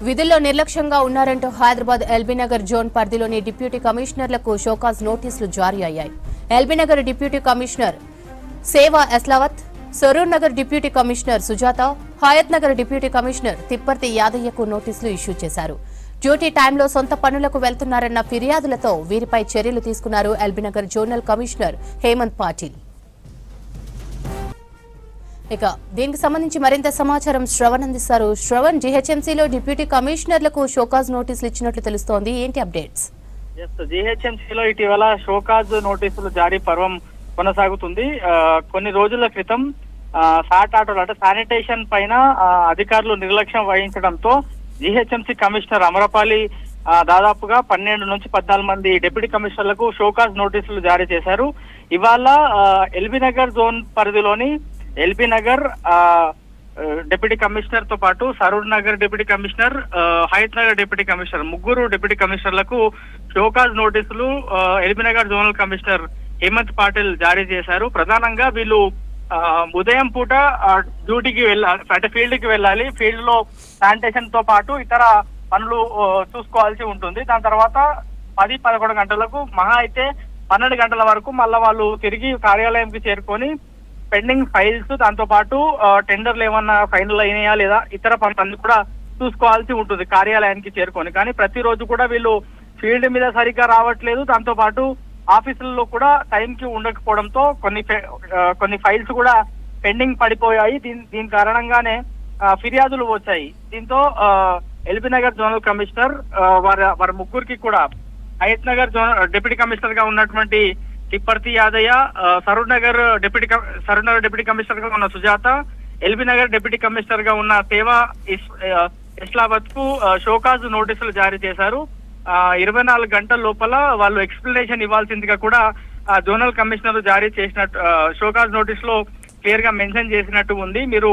విధుల్లో నిర్లక్ష్యంగా ఉన్నారంటూ హైదరాబాద్ ఎల్బీనగర్ జోన్ పరిధిలోని డిప్యూటీ కమిషనర్లకు షోకాజ్ నోటీసులు జారీ అయ్యాయి. LB Nagar deputy commissioner Seva Eslavath, Saroor Nagar deputy commissioner Sujatha, Hayath Nagar deputy commissioner Thipparthi యాదయ్యకు నోటీసులు ఇష్యూ చేశారు. డ్యూటీ టైంలో సొంత పనులకు వెళ్తున్నారన్న ఫిర్యాదులతో వీరిపై చర్యలు తీసుకున్నారు ఎల్బీనగర్ జోనల్ కమిషనర్ హేమంత్ పాటిల్. ఇక దీనికి సంబంధించి మరింత సమాచారం శ్రవణ్ అందిస్తారు. శ్రవణ్, జీహెచ్ఎంసీలో డిప్యూటీ కమిషనర్లకు షోకాజ్ నోటీసులు ఇచ్చినట్లు తెలుస్తోంది, ఏంటి అప్డేట్స్? జీహెచ్ఎంసీలో ఇటీవల షోకాజ్ నోటీసులు జారీ పర్వం కొనసాగుతుంది. కొన్ని రోజుల క్రితం సాట్ ఆటోలు అంటే శానిటేషన్ పైన అధికారులు నిర్లక్ష్యం వహించడంతో జీహెచ్ఎంసీ కమిషనర్ అమరపాలి దాదాపుగా 12 నుంచి 14 మంది డిప్యూటీ కమిషనర్లకు షోకాజ్ నోటీసులు జారీ చేశారు. ఇవాళ ఎల్బీనగర్ జోన్ పరిధిలోని ఎల్బీనగర్ డిప్యూటీ కమిషనర్ తో పాటు Saroor Nagar deputy commissioner, Hayath Nagar deputy commissioner, ముగ్గురు డిప్యూటీ కమిషనర్లకు షోకాజ్ నోటీసులు ఎల్బీనగర్ జోనల్ కమిషనర్ హేమంత్ పాటిల్ జారీ చేశారు. ప్రధానంగా వీళ్ళు ఉదయం పూట డ్యూటీకి వెళ్ళాలి, అంటే ఫీల్డ్ కి వెళ్ళాలి. ఫీల్డ్ లో శానిటేషన్ తో పాటు ఇతర పనులు చూసుకోవాల్సి ఉంటుంది. దాని తర్వాత 10-11 గంటలకు, మహా అయితే 12 గంటల వరకు మళ్ళా వాళ్ళు తిరిగి కార్యాలయంకి చేరుకొని పెండింగ్ ఫైల్స్, దాంతో పాటు టెండర్లు ఏమన్నా ఫైనల్ అయినాయా లేదా ఇతర పనులు కూడా చూసుకోవాల్సి ఉంటుంది కార్యాలయానికి చేరుకొని. కానీ ప్రతిరోజు కూడా వీళ్ళు ఫీల్డ్ మీద సరిగ్గా రావట్లేదు. దాంతో పాటు ఆఫీసుల్లో కూడా టైంకి ఉండకపోవడంతో కొన్ని ఫైల్స్ కూడా పెండింగ్ పడిపోయాయి. దీని కారణంగానే ఫిర్యాదులు వచ్చాయి. దీంతో ఎల్బీనగర్ జోనల్ కమిషనర్ వారి ముగ్గురికి కూడా హయత్ నగర్ డిప్యూటీ కమిషనర్ గా ఉన్నటువంటి తిప్పర్తి యాదయ్య, సరూర్ నగర్ డిప్యూటీ కమిషనర్ గా ఉన్న సుజాత, ఎల్బీనగర్ డిప్యూటీ కమిషనర్ గా ఉన్న సేవా ఎస్లావత్ కు షోకాజ్ నోటీసులు జారీ చేశారు. 24 గంటల లోపల వాళ్ళు ఎక్స్ప్లెనేషన్ ఇవ్వాల్సిందిగా కూడా జోనల్ కమిషనర్ జారీ చేసినట్టు షోకాజ్ నోటీస్ లో క్లియర్ గా మెన్షన్ చేసినట్టు ఉంది. మీరు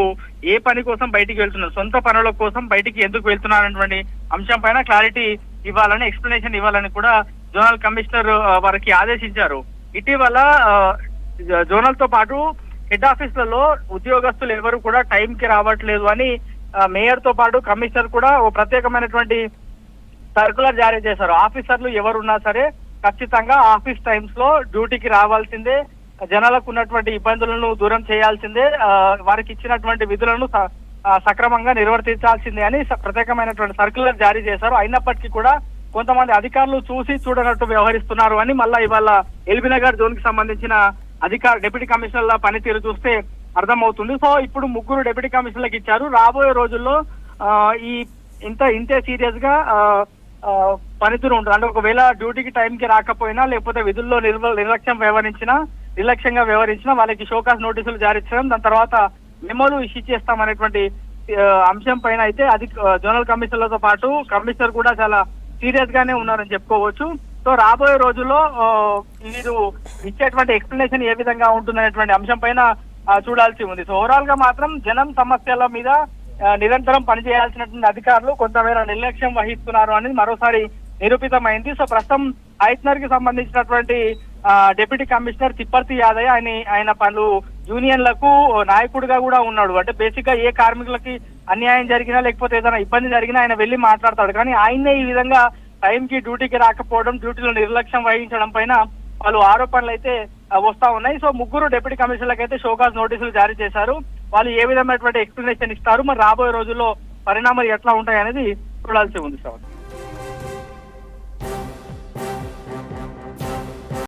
ఏ పని కోసం బయటికి వెళ్తున్నారు, సొంత పనుల కోసం బయటికి ఎందుకు వెళ్తున్నారనేటువంటి అంశం పైన క్లారిటీ ఇవ్వాలని, ఎక్స్ప్లెనేషన్ ఇవ్వాలని కూడా జోనల్ కమిషనర్ వారికి ఆదేశించారు. ఇటీవల జోనల్ తో పాటు హెడ్ ఆఫీసులలో ఉద్యోగస్తులు ఎవరు కూడా టైం కి రావట్లేదు అని మేయర్ తో పాటు కమిషనర్ కూడా ఓ ప్రత్యేకమైనటువంటి సర్కులర్ జారీ చేశారు. ఆఫీసర్లు ఎవరున్నా సరే ఖచ్చితంగా ఆఫీస్ టైమ్స్ లో డ్యూటీకి రావాల్సిందే, జనాలకు ఉన్నటువంటి ఇబ్బందులను దూరం చేయాల్సిందే, వారికి ఇచ్చినటువంటి విధులను సక్రమంగా నిర్వర్తించాల్సిందే అని ప్రత్యేకమైనటువంటి సర్కులర్ జారీ చేశారు. అయినప్పటికీ కూడా కొంతమంది అధికారులు చూసి చూడనట్టు వ్యవహరిస్తున్నారు అని మళ్ళా ఇవాళ ఎల్బీనగర్ జోన్ కి సంబంధించిన డిప్యూటీ కమిషనర్ల పనితీరు చూస్తే అర్థమవుతుంది. సో ఇప్పుడు ముగ్గురు డిప్యూటీ కమిషనర్లకు ఇచ్చారు. రాబోయే రోజుల్లో ఇంతే సీరియస్ గా పనితీరు ఉంటుంది. అంటే ఒకవేళ డ్యూటీకి టైంకి రాకపోయినా, లేకపోతే విధుల్లో నిర్లక్ష్యంగా వ్యవహరించినా వాళ్ళకి షోకాజ్ నోటీసులు జారీ చేయడం, దాని తర్వాత మెమోలు ఇష్యూ చేస్తామనేటువంటి అంశం పైన అయితే జోనల్ కమిషనర్లతో పాటు కమిషనర్ కూడా చాలా సీరియస్ గానే ఉన్నారని చెప్పుకోవచ్చు. సో రాబోయే రోజుల్లో మీరు ఇచ్చేటువంటి ఎక్స్ప్లెనేషన్ ఏ విధంగా ఉంటుందనేటువంటి అంశం పైన చూడాల్సి ఉంది. సో ఓవరాల్ గా మాత్రం జనం సమస్యల మీద నిరంతరం పనిచేయాల్సినటువంటి అధికారులు కొంతమేర నిర్లక్ష్యం వహిస్తున్నారు అనేది మరోసారి నిరూపితమైంది. సో ప్రస్తుతం హయత్నగర్ కి సంబంధించినటువంటి డిప్యూటీ కమిషనర్ తిప్పర్తి యాదయ్య ఆయన పలు యూనియన్లకు నాయకుడిగా కూడా ఉన్నాడు. అంటే బేసిక్ గా ఏ కార్మికులకి అన్యాయం జరిగినా, లేకపోతే ఏదైనా ఇబ్బంది జరిగినా ఆయన వెళ్లి మాట్లాడతాడు. కానీ ఆయనే ఈ విధంగా టైంకి డ్యూటీకి రాకపోవడం, డ్యూటీలో నిర్లక్ష్యం వహించడం పైన పలు ఆరోపణలు అయితే వస్తా ఉన్నాయి. సో ముగ్గురు డిప్యూటీ కమిషనర్లకు అయితే షోకాజ్ నోటీసులు జారీ చేశారు. వాళ్ళు ఏ విధమైనటువంటి ఎక్స్ప్లెనేషన్ ఇస్తారు, మరి రాబోయే రోజుల్లో పరిణామాలు ఎట్లా ఉంటాయనేది చూడాల్సి ఉంది.